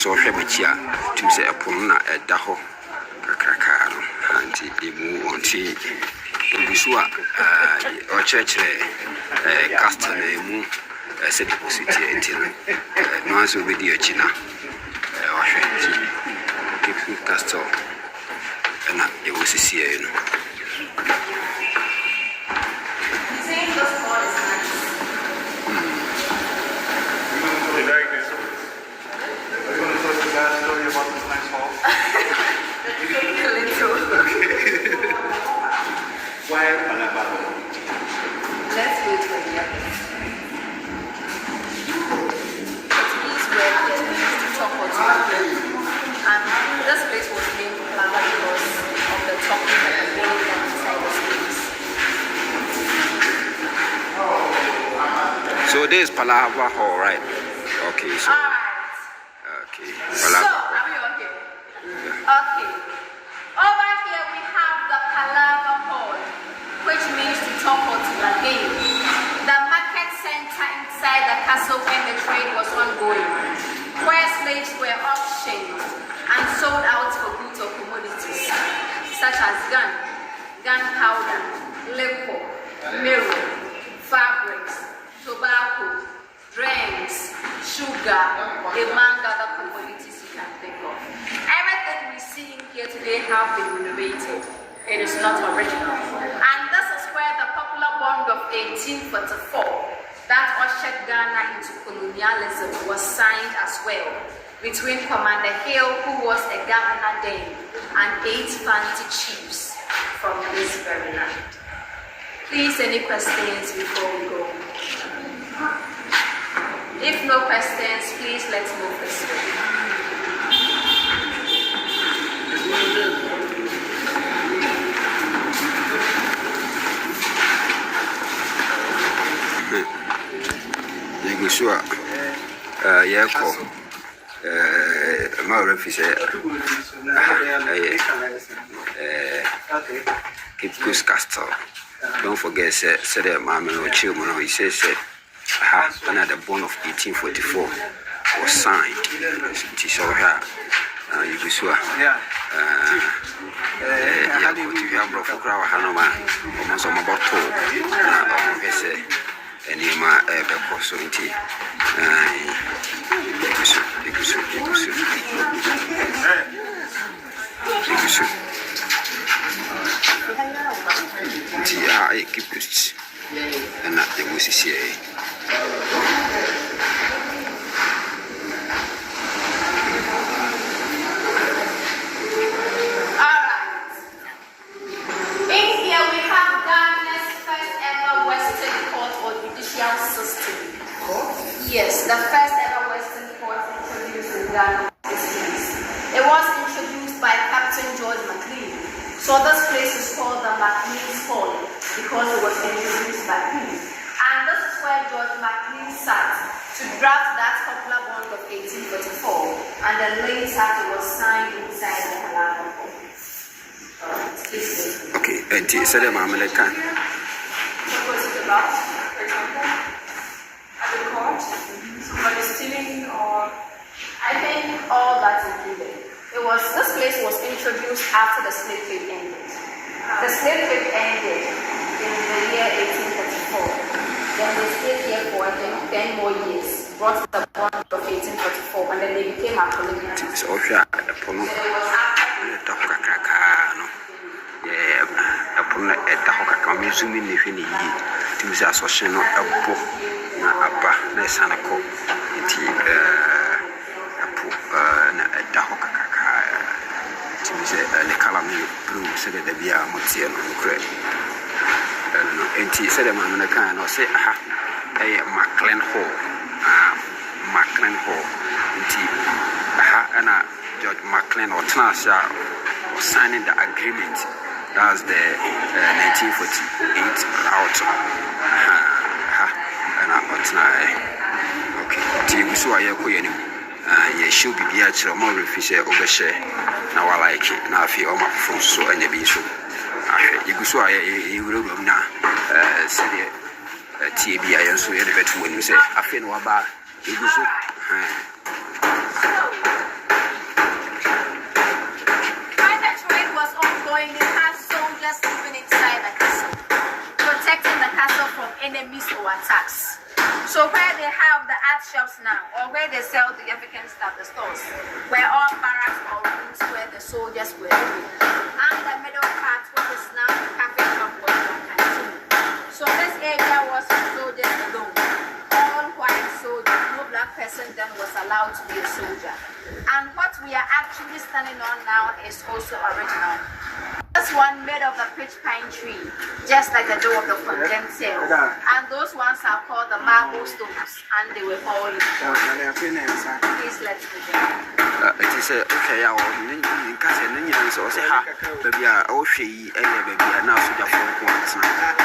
so hwe bechia tim se epon na eda ho kakraka no anti emu onti obisu a o church castle na emu se deposit enti no anso obedi achi na o hwe ti keep castle na e wo sisi e no Let's wait for the others. And this place was named Palava because of the talking that was going on inside the space. So this is Palava Hall, right? Okay, so. Okay. Palava. So, are we okay? Yeah. Okay. Over here we have the Palava Hall, which means to talk or to bargain. The market center inside the castle when the trade was ongoing, where slaves were auctioned and sold out for goods or commodities, such as gunpowder, liquor, mirror, fabrics, tobacco, drinks, sugar, among other commodities you can think of. Everything we see in here today have been renovated. It is not original. And this is where the popular bond of 1844 that ushered Ghana into colonialism was signed as well between Commander Hill, who was a governor then, and 8 fancy chiefs from this very land. Please, any questions before we go? If no questions, please let's move this way. Sure. My officer, Keep Castle. Don't forget, said Mamma or Children, he says, another bond of 1844 was signed. She saw her. You be sure. You have brought for Crow Hanoma, almost on about 2. Enima Becosunti. I keep it and not the Musicier. Yes, the first ever Western court introduced in Ghana was this place. It was introduced by Captain George McLean. So this place is called the McLean's Hall because it was introduced by him. And this is where George McLean sat to draft that popular bond of 1844. And then later it was signed inside the Palava Hall. Okay, and you said I'm American. What was it about, for example? The court, somebody stealing, or I think all that's included. This place was introduced after the slave trade ended. The slave trade ended in the year 1834. Then they stayed here for I think 10 more years, brought the bond of 1844, and then they became a colonial. So it was na aba na sanako enti apu na edaho kakaka timize le kala mi bru se de bia motie no kure no enti se de mamana kan no se aha Maclean Hall enti aha ana George Maclean or Tnasha was signing the agreement. That's the 1948 route. Okay, TV so I go any. You should be here to more refusal over share. Now I like it. Now I feel my phone so and you be so. You go so you will now. Say TV I so you better when you say I feel no about you go so. or attacks. So where they have the art shops now, or where they sell the African stuff, the stores, were all barracks or rooms where the soldiers were living. And the middle part, which is now the cafe shop, was the canteen. So this area was for soldiers alone. All white soldiers, no black person then was allowed to be a soldier. And what we are actually standing on now is also original. This one made of the pitch pine tree, just like the door of the condemned cell. And those ones are called the marble stones, and they were all please let's begin. It is okay, I will cousin, so say, baby, oh, she, baby, and now soldier for once.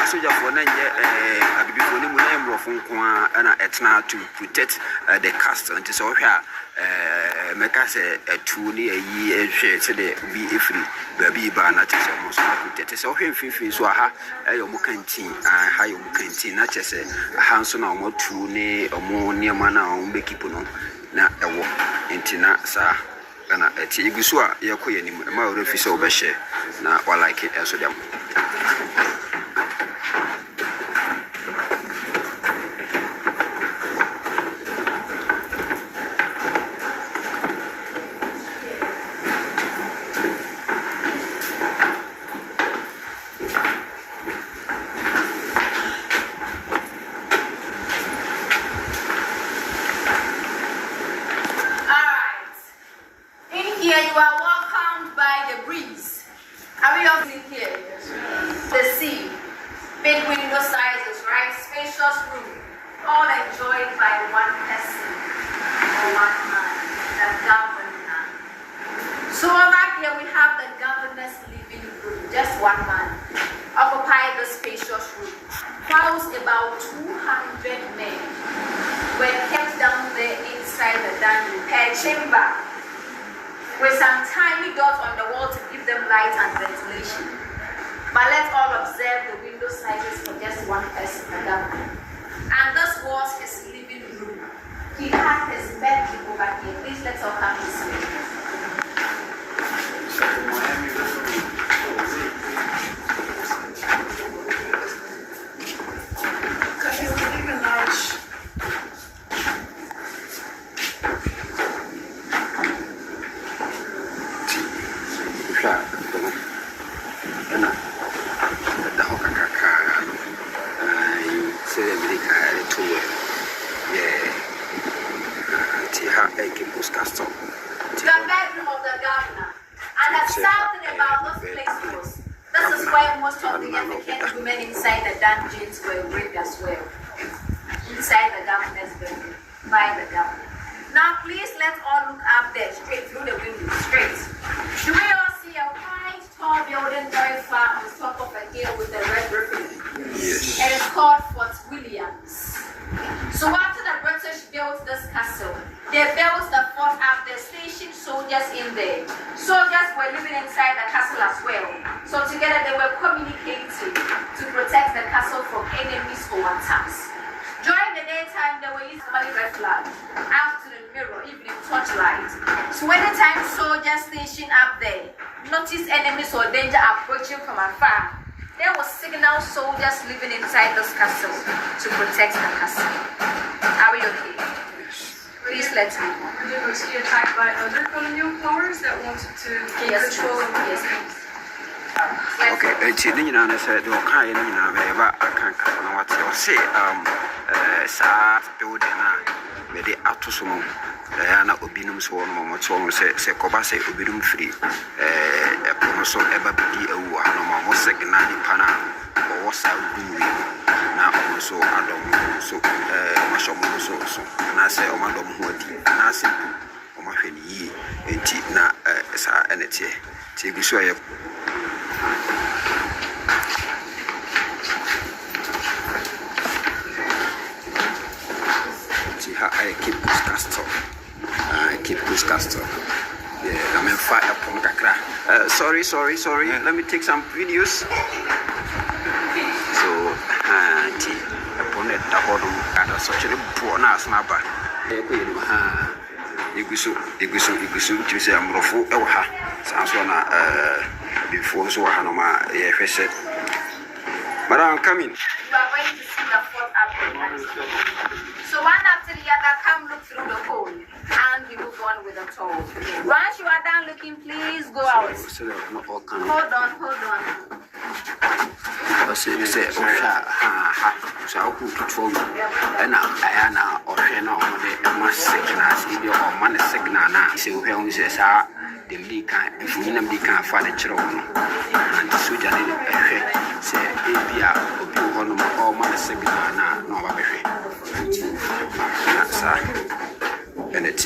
Soldier for 9 years, I before the name of Unqua and Etna to protect the castle. It is all here. Make us a 2 year share today be free, baby, banat is almost protected. It is all him, Fifi, so I have a canteen, I have a canteen, not just a handsome or more 2 near or more near mana on Bekipuno. Na ewo entina sa na eti igusu a yekoye ni ma orefi so obehye na walike eso dem. You are welcomed by the breeze. Are we all here? The sea, big window sizes, right? Spacious room, all enjoyed by one person or one man, the governor. So over here we have the governor's living room, just one man, occupied the spacious room. Whilst about 200 men were kept down there inside the dungeon per chamber, with some tiny dots on the wall to give them light and ventilation. But let's all observe the window sizes for just one person, the governor. And this was his living room. He had his bedroom over here. Please let's all come this way. The bedroom of the governor. And the sad thing about this place was, this is where most of the African women inside the dungeons were raped as well. Inside the governor's bedroom, by the governor. Now please let's all look up there, straight through the window, straight. Do we all see a white, tall building very far on top of a hill with a red roof? Yes. It is called Fort Williams. So after the British built this castle, they built the fort up, they stationed soldiers in there. Soldiers were living inside the castle as well. So together they were communicating to protect the castle from enemies or attacks. During the daytime, they were using red flag. Afternoon mirror, evening torchlight. So anytime soldiers stationed up there notice enemies or danger approaching from afar, there was signal soldiers living inside this castle to protect the castle. Are we okay? Please let's move on. Was he attacked by other colonial powers that wanted to gain control of yes, please. Okay, it's in the said, the kind of I can't come what you say. Sa building with the Atusum, Diana Obinum Swan, Momoton, say Cobase Obinum free, a promotion ever be a one, almost second Pana, or was I doing now also Adam, so Mashamu, so, and I say, O Madam Hodi, and I say, O Maheni, and Tina, Sa, and it's here. Take you I keep this castle. I keep this castle. Yeah, I'm in fire upon Kakra. Sorry. Let me take some videos. So, auntie, upon it, the bottom and such a poor nice number. Igusu, to say I'm Rofu Elha. Sounds one before so Hanoma, yes, but I'm coming. You are going to see the fort up. through the hole and we move on with the tour. Once you are done looking, please go out. Hold on. Say, so I'll put it for you. And Ayana or Hena on the mass sickness, if your man is signal now. So, when says, the leak, if we never can find a children, and the soldier say, if you are one of all man signal now, no, that's and it's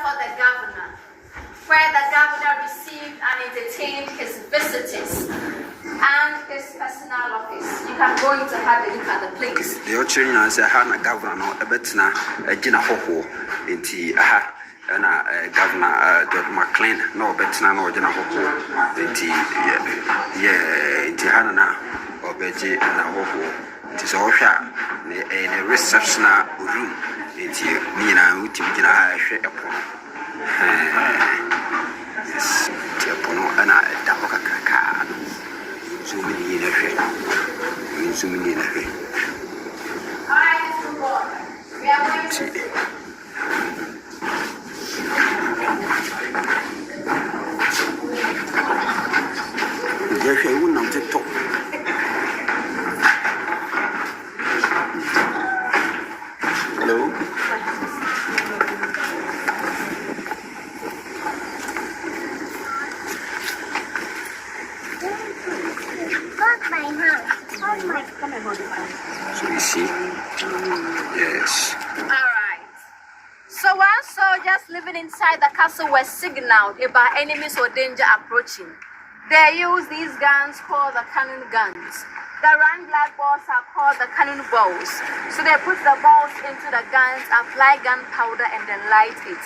for the governor, where the governor received and entertained his visitors and his personal office. You can go in to have a look at the place. The children say, Hana governor, a betina, a Gina Hoho, inti, and Governor McLean, no betina, no Gina Hoho, inti, inti Hana, or Beji and a Hoho. It is all in a reception room. It's Nina, which you can share upon. Yes, Tiapono and I, Dapoka Kaka. So many in a way. So many in a way. We are going to see. Wouldn't have talk. Hello? So you see? Yes. Alright. So while soldiers living inside the castle were signaled about enemies or danger approaching, they used these guns called the cannon guns. The round black balls are called the cannon balls. So they put the balls into the guns, apply gunpowder, and then light it.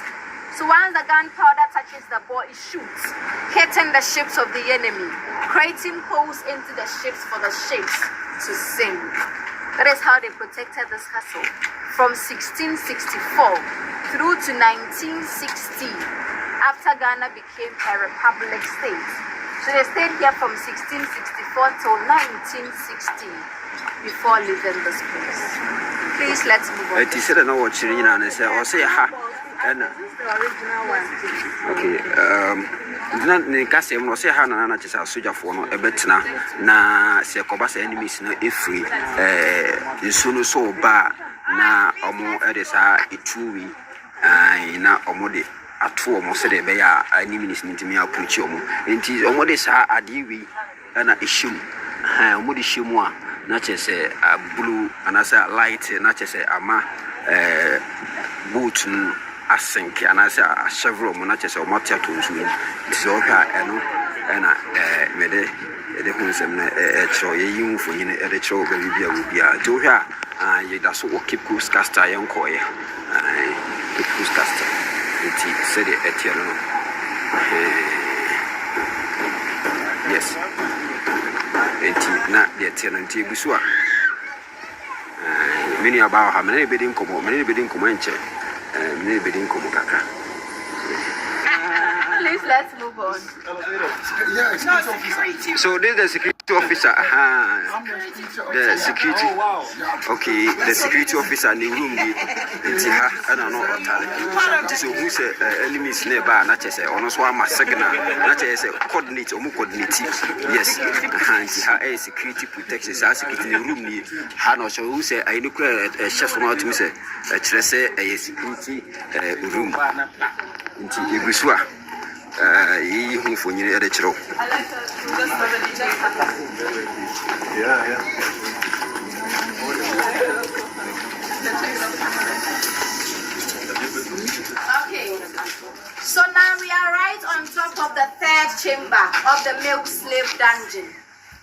So once the gunpowder touches the ball, it shoots, hitting the ships of the enemy, creating holes into the ships for the ships to sink. That is how they protected this castle from 1664 through to 1960, after Ghana became a republic state. So they stayed here from 1664 till 1960 before leaving this place. Please let's move on. It is said I know what you and say, or say, ha. This is the original one. Okay, Cassim was a Hannah, just a soldier for no a betina, na Secobas enemies no if free, the sooner so bar, na or more edisa, a true, na or more. At 2 almost said they are enemies need to me approach you. It is almost a divi and a issue. I am would issue more, not just a blue and as a light, not just a ma boot a sink and as a several monarchs or motor tools. It is all and I made the Hunsam a troy you for you at a troll baby will be a Joya. That's what keep Goose Caster young coy. Keep Goose Caster. It said it at your yes. It not the tenant Busua. Many about how many bidding come, many bidding Comanche, many bidding Comocaka. Please let's move on. So this is the security officer. The security. Okay, the security officer in the room. I don't know what so who say enemies nearby, not just on us one signal, not just coordinate or coordinate. Yes, and a security protection security in the room. Hano so who say I look at chef from out to say a security room. Into Ibusua. Who for you at a show. Okay, so now we are right on top of the 3rd chamber of the milk slave dungeon.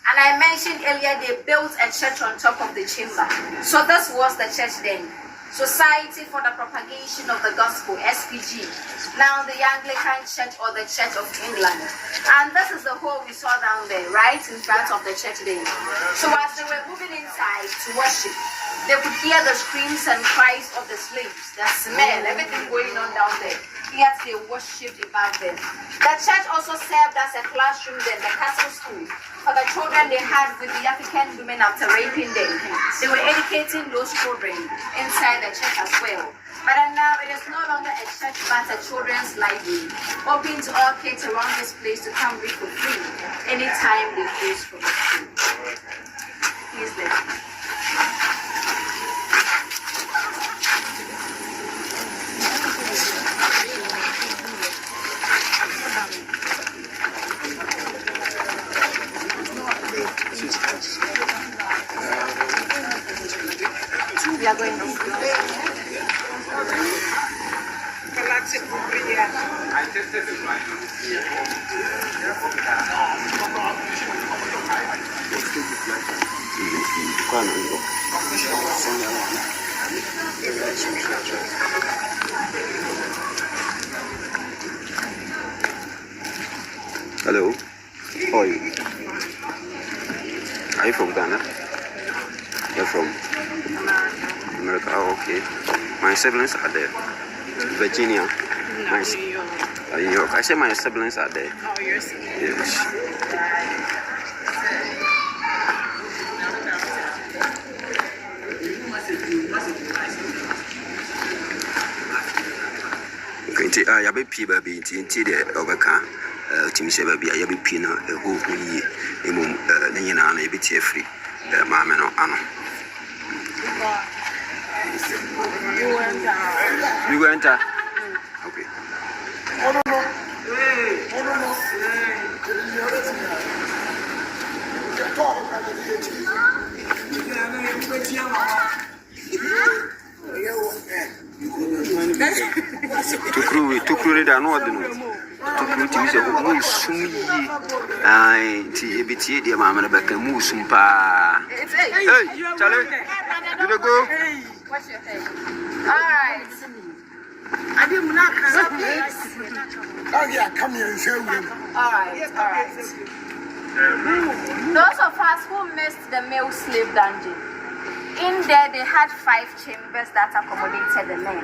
And I mentioned earlier they built a church on top of the chamber. So this was the church then. Society for the Propagation of the Gospel, SPG, now the Anglican Church or the Church of England. And this is the hole we saw down there, right in front of the church there. So as they were moving inside to worship, they could hear the screams and cries of the slaves, the smell, everything going on down there. Yet they worshipped above them. The church also served as a classroom then, the castle school, for the children they had with the African women after raping them. They were educating those children inside the church as well. But now it is no longer a church but a children's library, open to all kids around this place to come read for free anytime they close from school. Please let me. We are going to Hello, how are you? Are you from Ghana? You're from America? Oh, okay. My siblings are there. Virginia. New York. I say my siblings are there. Oh, yours? Yes. Okay, I be pee baby into the overcar. Tim say baby, I be pee now. Who ye? Nina, I be tear free. Mamma no ano. You went okay. To crew it, I know what to do. To crew to sumi. I TBT, dear mamma, back and move some pa. Hey, Charlie, you go. What's your name? Alright. I didn't not oh, yeah, come here and show me. Alright. Those of us who missed the male slave dungeon, in there they had 5 chambers that accommodated the men.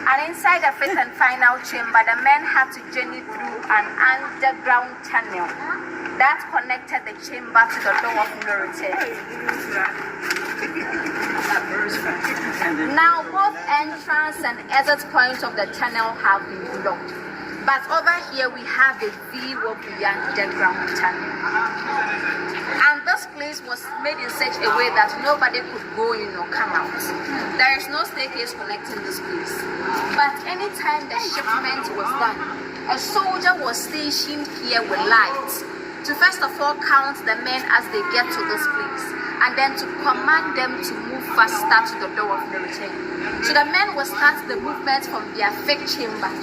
And inside the fifth and final chamber, the men had to journey through an underground tunnel that connected the chamber to the door of no return. Now both entrance and exit points of the tunnel have been blocked. But over here we have a view of the underground tunnel. And this place was made in such a way that nobody could go in or come out. There is no staircase connecting this place. But anytime the shipment was done, a soldier was stationed here with lights to first of all count the men as they get to this place, and then to command them to move faster to the door of no return. So the men will start the movement from their fake chamber,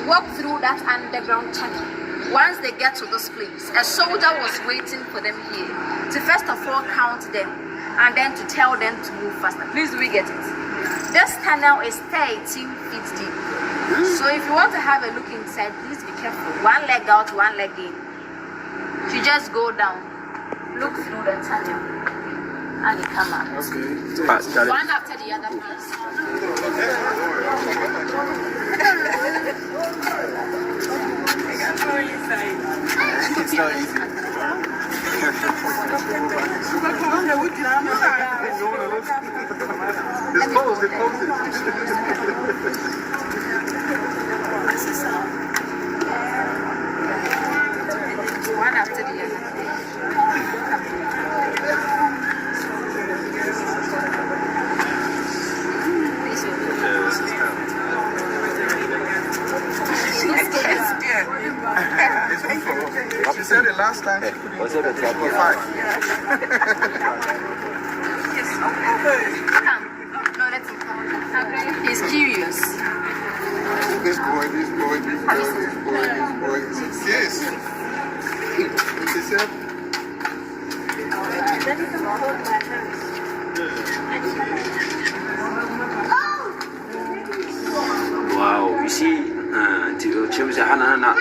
walk through that underground tunnel. Once they get to this place, a soldier was waiting for them here to first of all count them and then to tell them to move faster. Please, do we get it? This tunnel is 13 feet deep. So if you want to have a look inside, please be careful. One leg out, one leg in. You just go down, look through the tunnel, and you come out. Okay. One after the other, please. It's not easy. It's closed. One after the other. She said it last time. Was it a For 5. No, that's it. He's curious. This boy. Yes. She said. Oh! say Hanana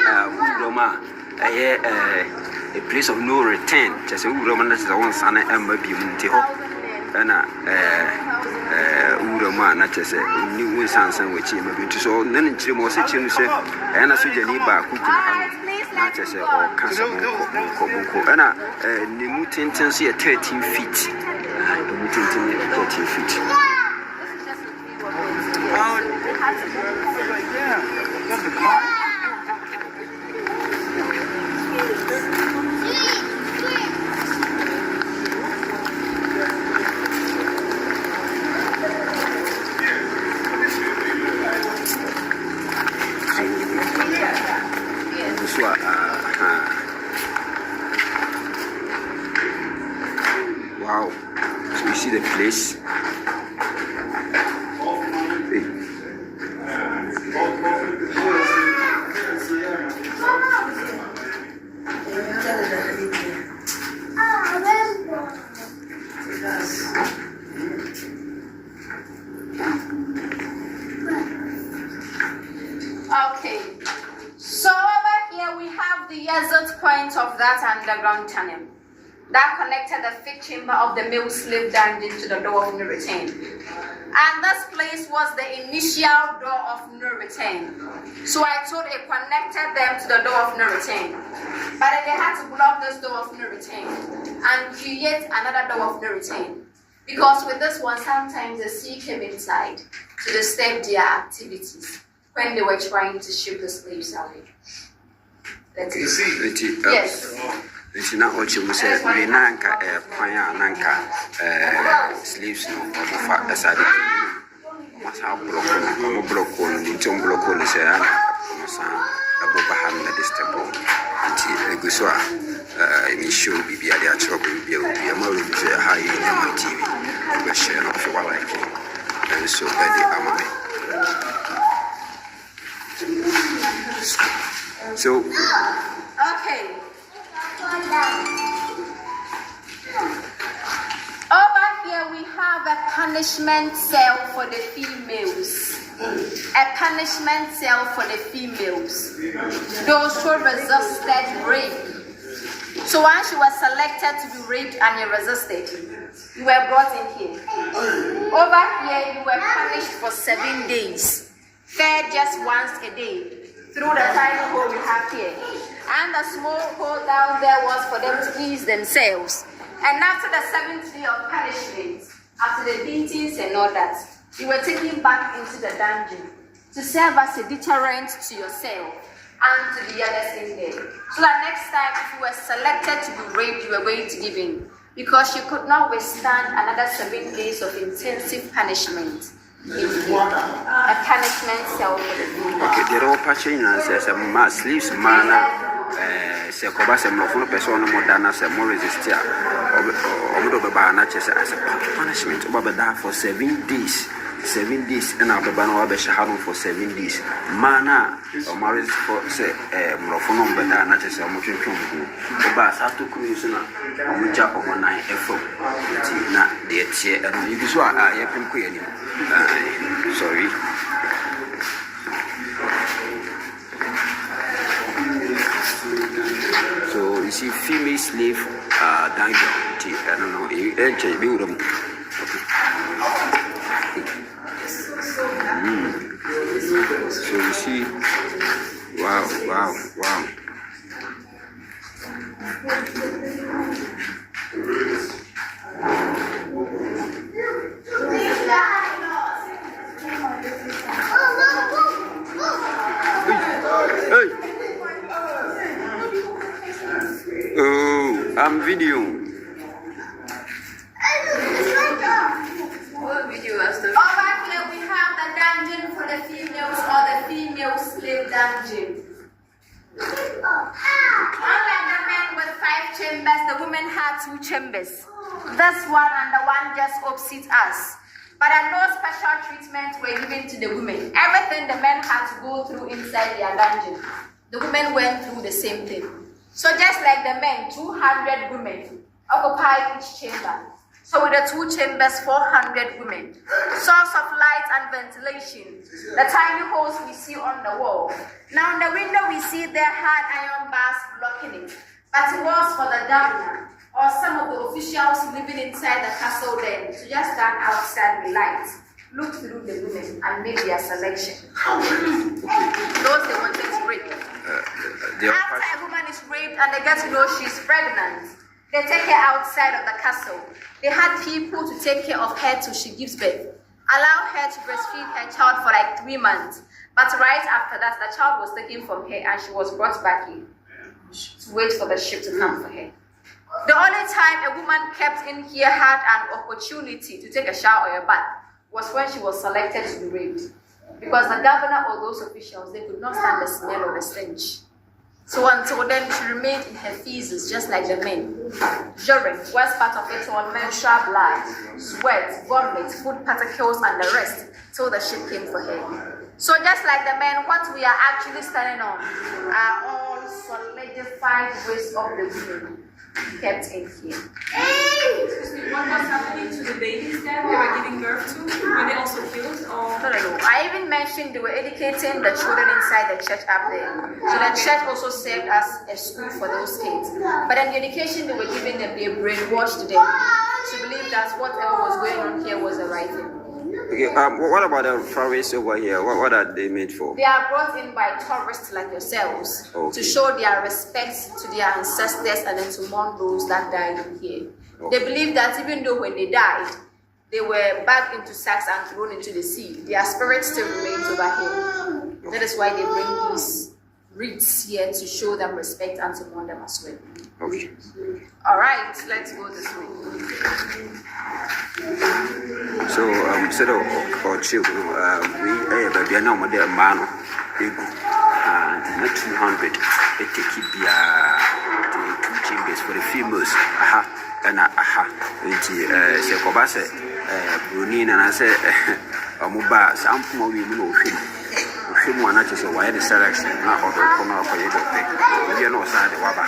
Roma, a place of no return. Just a woman that is the one son and maybe Muntiho. And Uroma, not just a new Sansan, which he may be to so. Then in Chimo section, and a Sujaniba, not just a castle. And a new tendency at 13 feet. 13 feet. Wow. So you see the place. Okay, so over here we have the exit point of that underground tunnel that connected the fifth chamber of the male slave dungeon to the door of no return. And this place was the initial door of no return. So I thought it connected them to the door of no return. But then they had to block this door of no return and create another door of no return. Because with this one, sometimes the sea came inside to disturb their activities when they were trying to ship the slaves away. Let's see. Yes. It's not what you say, Nanka, Paya, Nanka, slaves, no, or the side. Must have broken, into broken, the Sarah, above a hundred disturbo. Until Guswa, it should be a trouble, be a more high in my TV, but share of what I can. And so, so, okay. Over here we have a punishment cell for the females. A punishment cell for the females. Those who resisted rape. So once you were selected to be raped and you resisted, you were brought in here. Over here you were punished for 7 days. Fed just once a day through the tiny hole we have here. And the small hole down there was for them to ease themselves. And after the 7th day of punishment, after the beatings and all that, you were taken back into the dungeon to serve as a deterrent to yourself and to the others in there. So that next time, if you were selected to be raped, you were going to give in, because you could not withstand another 7 days of intensive punishment. A punishment cell for the female. Okay, the raw patching says a mass sleeves manner. Secobas and Mofo person more than as a more resistia or Banaches as a punishment about that for 7 days. 7 days and I'll be Bano for 7 days. Mana or marriage for say Morofonum Badana, just a motion from Bas have to cruise on a job of 1 effort. Not the chair and you saw I have queen. Sorry. So you see, female slave dungeon. I don't know. You enter build them. So you see, wow. Hey. Oh, I'm videoing. Over here we have the dungeon for the females, or the female slave dungeon. Unlike the men with 5 chambers, the women had 2 chambers. This one and the one just opposite us. But no special treatment were given to the women. Everything the men had to go through inside their dungeon, the women went through the same thing. So just like the men, 200 women occupy each chamber. So with the 2 chambers, 400 women. Source of light and ventilation. The tiny holes we see on the wall. Now in the window we see there had iron bars blocking it. But it was for the governor or some of the officials living inside the castle then to just stand outside the light, look through the women and make their selection. Those they wanted to rape. After a woman is raped and they get to know she's pregnant, they take her outside of the castle. They had people to take care of her till she gives birth. Allow her to breastfeed her child for like 3 months. But right after that, the child was taken from her and she was brought back in to wait for the ship to come for her. The only time a woman kept in here had an opportunity to take a shower or a bath was when she was selected to be raped. Because the governor or those officials, they could not stand the smell or the stench. So until then, she remained in her feces just like the men. Urine, worst part of it all, menstrual blood, sweat, vomit, food particles, and the rest, till the ship came for her. So just like the men, what we are actually standing on are all solidified ways of the women kept in here. Excuse me, what was happening to the babies then they were giving birth to? Were they also killed? Or? No. I even mentioned they were educating the children inside the church up there. So the church also served as a school for those kids. But then the education they were giving them, they brainwashed them to believe that whatever was going on here was the right thing. Okay, what about the tourists over here? What are they made for? They are brought in by tourists like yourselves to show their respect to their ancestors and then to mourn those that died in here. They believe that even though when they died, they were bagged into sacks and thrown into the sea, their spirits still remains over here. That is why they bring these wreaths here to show them respect and to mourn them as well. Okay. All right, let's go this way. So, instead of children, we are now with a man, and 200, they take it the 2 chambers for the females. It's a Kobase, Brunin, and I say, Muba, some more women of him. One not just a wide selection, not for the corner for your doctor. We are no side of Waba.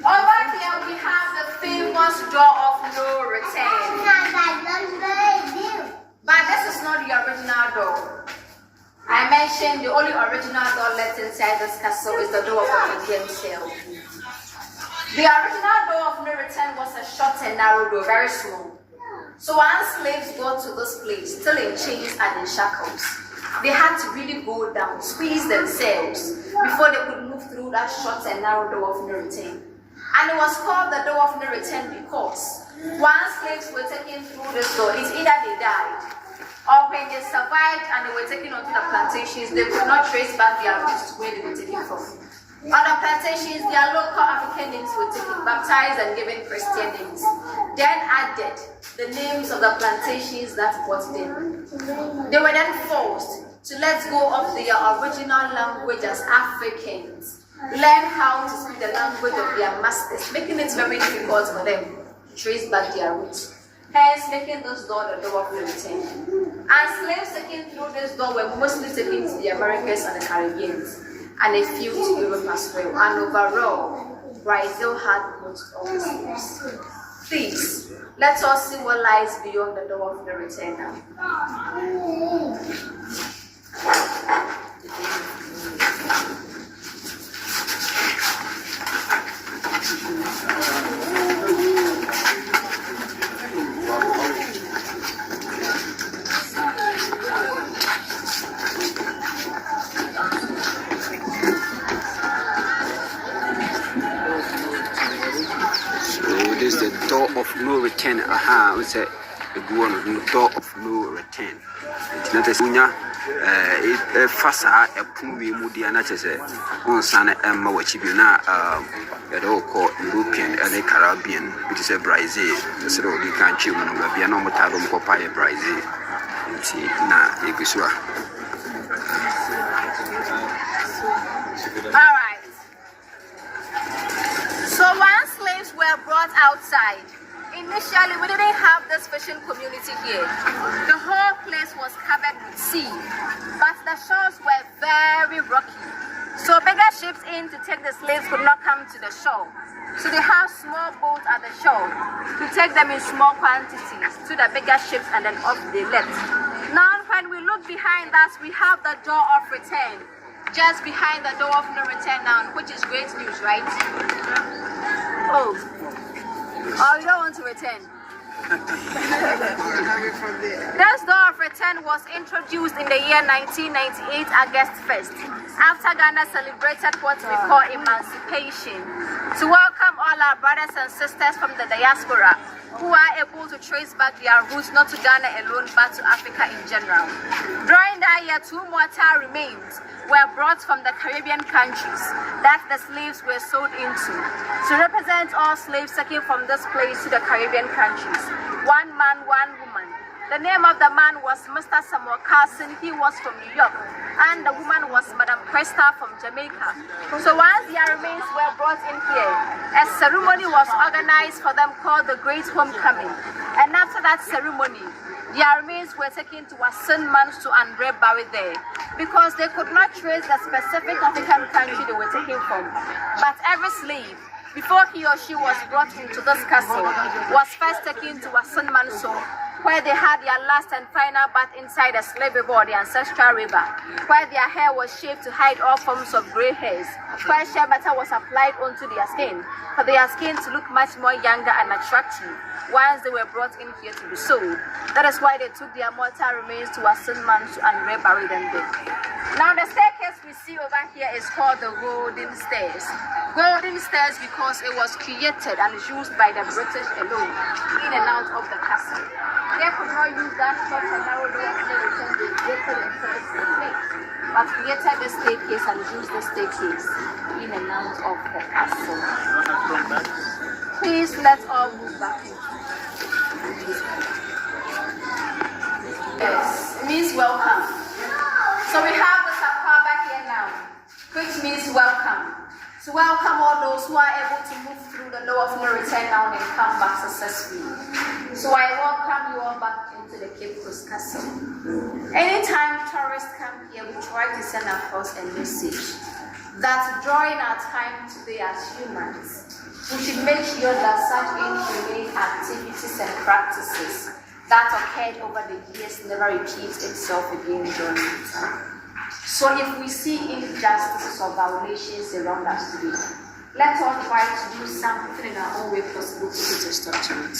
Over here we have the famous door of no return. But this is not the original door. I mentioned the only original door left inside this castle is the door of the Indian cell. The original door of no return was a short and narrow door, very small. So once slaves got to this place, still in chains and in shackles, they had to really go down, squeeze themselves before they could move through that short and narrow door of no return. And it was called the door of no return because once slaves were taken through this door, it's either they died or when they survived and they were taken onto the plantations, they could not trace back their roots to where they were taken from. On the plantations, their local African names were taken, baptized and given Christian names. Then added the names of the plantations that brought them. They were then forced to let go of their original language as Africans, learn how to speak the language of their masters, making it very difficult for them to trace back their roots. Hence, making this door the door of no return. And slaves taken through this door were mostly taken to the Americas and the Caribbean, and a few to Europe as well. And overall, Brazil had most of the slaves. Please, let us see what lies beyond the door of no return now. This is the door of no return. We say the door of no return. It's not a sunya. It fasa a pumi mudi anachese. On sana emma wachibina. The door called European and Caribbean, which is a Brazil. The sort of the country when we are not Motadom Copa Brazil. Na Yugosua. All right. So once slaves were brought outside initially we didn't have this fishing community here. The whole place was covered with sea, but the shores were very rocky. So bigger ships in to take the slaves could not come to the shore. So they have small boats at the shore to take them in small quantities to the bigger ships, and then off they left. Now when we look behind us, we have the door of return. Just behind the door of no return now, which is great news, right? Oh, you don't want to return? This door of return was introduced in the year 1998, August 1st, after Ghana celebrated what we call emancipation, to welcome all our brothers and sisters from the diaspora who are able to trace back their roots not to Ghana alone but to Africa in general. During that year, 2 mortal remains were brought from the Caribbean countries that the slaves were sold into to represent all slaves taken from this place to the Caribbean countries. 1 man, 1 woman. The name of the man was Mr. Samuel Carson. He was from New York, and the woman was Madam Cresta from Jamaica. So once their remains were brought in here, a ceremony was organized for them called the Great Homecoming. And after that ceremony, their remains were taken to St. Manso and buried there, because they could not trace the specific African country they were taken from. But every slave, before he or she was brought into this castle, was first taken to St. Manso, where they had their last and final bath inside the slave river or the ancestral river, where their hair was shaved to hide all forms of grey hairs, where shea butter was applied onto their skin, for their skin to look much more younger and attractive once they were brought in here to be sold. That is why they took their mortal remains to St. Manso and buried them there. Now the staircase we see over here is called the Golden Stairs. Golden Stairs because it was created and used by the British alone in and out of the castle. They could not use that short and narrow door to return the created themselves in place, but created the staircase and used the staircase in and out of the castle. Please let all move back in. Yes, it means welcome. So we have the Sapaba here now, which means welcome. To welcome all those who are able to move through the door of no return now and come back successfully. So I welcome you all back into the Cape Coast Castle. Anytime tourists come here, we try to send across a message that during our time today as humans, we should make sure that such inhumane activities and practices that occurred over the years never repeats itself again during our time. So if we see injustices or violations around us today, let's all try to do something in our own way possible to put a stop to it.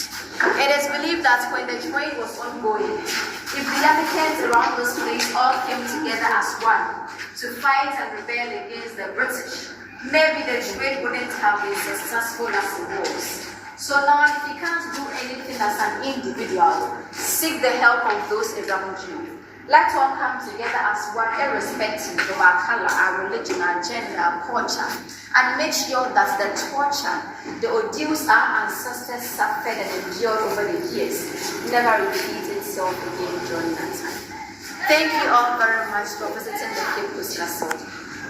It is believed that when the trade was ongoing, if the Africans around this place all came together as one to fight and rebel against the British, maybe the trade wouldn't have been successful as it was. So now if you can't do anything as an individual, seek the help of those around you. Let's all come together as one, irrespective of our color, our religion, our gender, our culture, and make sure that the torture, the ordeals our ancestors suffered and endured over the years never repeats itself again during that time. Thank you all very much for visiting the Cape Coast Castle.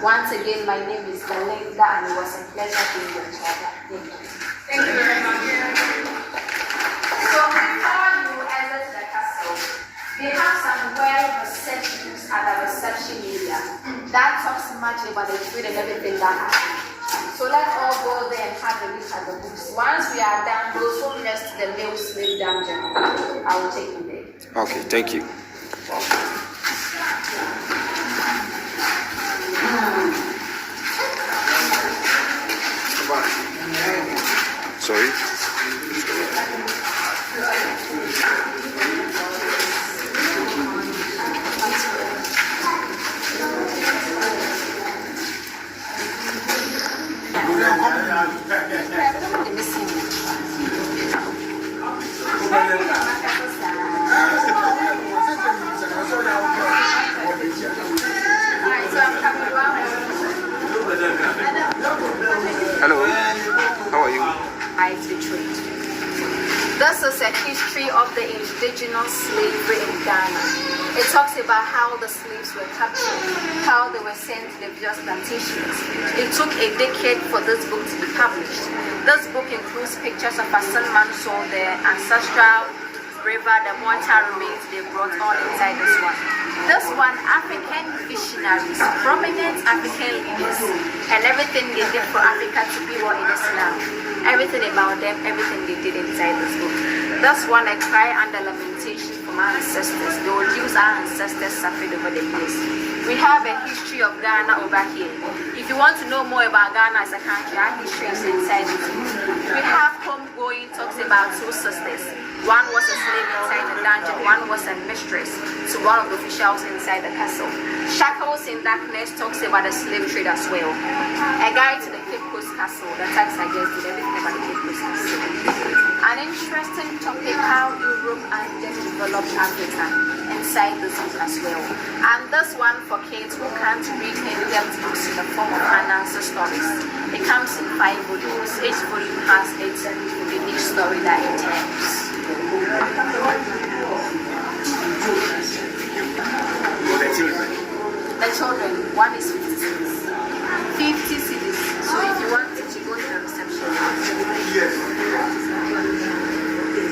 Once again, my name is Belinda, and it was a pleasure being your child. Thank you. Thank you very much. So before you exit the castle, they have some well-researched books at the reception area that talks much about the trade and everything that happened. So let's all go there and have a look at the books. Once we are done, those who rest the male slave dungeon, I will take you there. Okay, thank you. Sorry? Hello, Hello, how are you? I trade. This is a history of the indigenous slavery in Ghana. It talks about how the slaves were captured, how they were sent to the various plantations. It took a decade for this book to be published. This book includes pictures of Hassan Mansour, the ancestral river, the mortar remains they brought all inside this one. This one, African visionaries, prominent African leaders, and everything they did for Africa to be what it is now. Everything about them, everything they did inside this book. This one, a cry under lamentation from our ancestors. They would use our ancestors suffered over the years. We have a history of Ghana over here. If you want to know more about Ghana as a country, our history is inside this book. We have Homegoing talks about two sisters. One was a slave inside the dungeon, one was a mistress to one of the officials inside the castle. Shackles in Darkness talks about the slave trade as well. A guide to the Cape Coast Castle, the tax I just did everything about the Cape Coast Castle. An interesting topic, how Europe and them developed Africa inside this book as well. And this one for kids who can't read in-depth books in the form of unanswered stories. It comes in 5 volumes. Each volume has its unique story that it tells. The children, one is 50 cities. 50 cities. So if you want it, you go to the reception. Yes.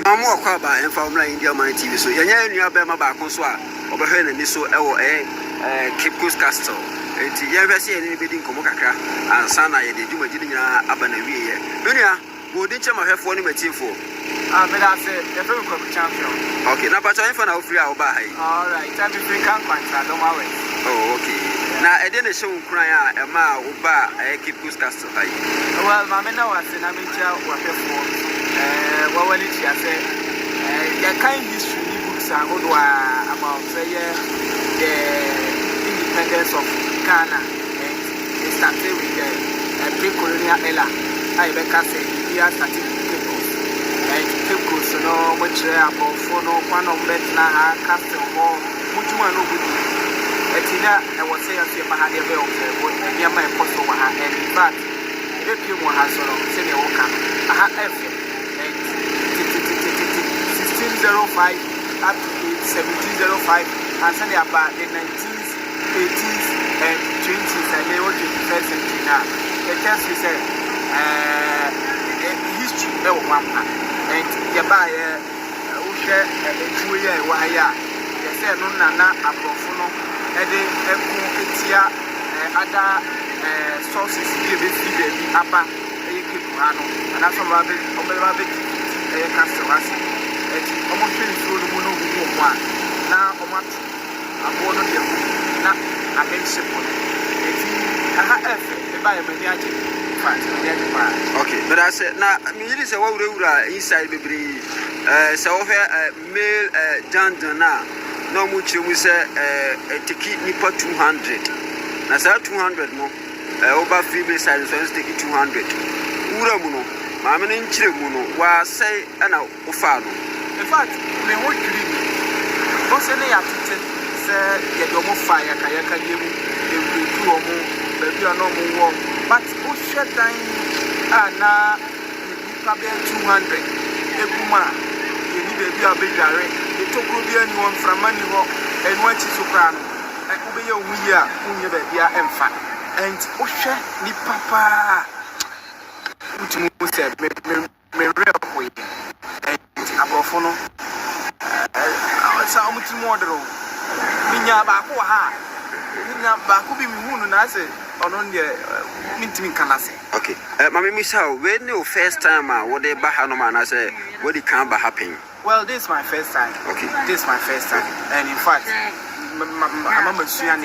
I'm more quite by and from India my TV. So you're Bema Baconswa, over here and this so Cape Coast Castle. It's never see anybody in Komokaka and Sana, they do a dinner Abanavia. Dunia, who did you have one team for? But I said, the very champion. Okay, now, but I'm for now free. I'll buy. All right, time to drink and I don't worry. Oh, okay. Now, I didn't show cry a ma or bar a Cape Coast Castle. Well, Mamma, now I said, I'm in jail. What well, when it's I said, the kind history books are good about the independence of Ghana and it started with the pre-colonial era. I say, we are starting with Cape Coast, no, much about for no one of Betna, Castle, or Mutuma, no good. Etina, I was saying, I had a bell, and near my apostle, and in fact, if you want to have send a walk, I had 1605 up to 1705, and send about the 19th, 18th, and 20th, and they were 21st century now. It tells you, say, history, no one. And you buy a share a 2 year wire. You say, no, Nana, a profono, and then other sources give it the upper Ekipano, and that's a rabbit, a castle. It's almost through the moon of one. Now, I'm born of them, not a big simple. It's buy a mediatic. Okay, but I said, now, I mean, it is a word inside the breed. So, male John Dana, no much you say a ticket nipa 200. Now, 200 more. Over female side, so it's taking 200. Uramuno, Mamma in Chimuno, was say an Ofano. In fact, we would dream. What's any attitude? Say, get no more fire, Kayaka, you will do baby, are no more. But who shut down? Now, probably 200. Ebuma, you need a big direct. They took anyone from money and went to Soprano. And obey your weir, whom you baby are emphatic. And Osha, ni papa. Which you said, me real way. And Abofono. How much more? Minya Bakoha. Minya Bakubi Moon, I said. Okay, Mammy Miss, when your first time, what they Bahanoman, I say, what it can't happen. Well, this is my first time. Okay, this is my first time, and in fact, I'm a Suyan.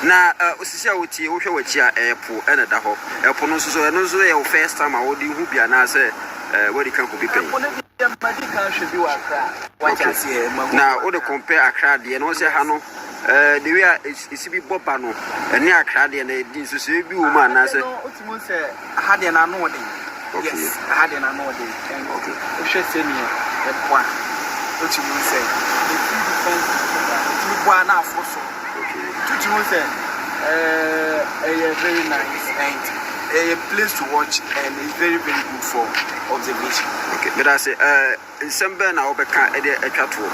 Now, Society, which you are airport and at the hop, upon so and also your first time, I would do who be an answer, what it can't be paid. Now, all the compare a crowd, and also Hano. The way it's be Bopano, and near Crady and they did to see you, man. I said, I had an annual day. Yes, I had an annual day. And okay, we should send me a point. What you will say, the 3 defense, 2 1 now for so. What you will say, Very nice and a place to watch and it's very good for observation. Okay, but I say December now be can e dey atwato.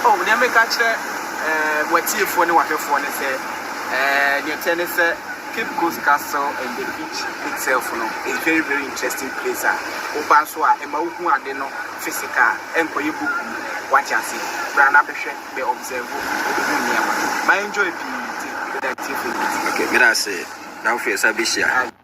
Oh, we make actually what you for what say near Tennessee Cape Coast Castle and the beach itself is very interesting place. Obanswa e ma hu ade no physical and for you book watch and see. Brana be hwe be observe my enjoy the activity. Okay, but I say now for Sabisia.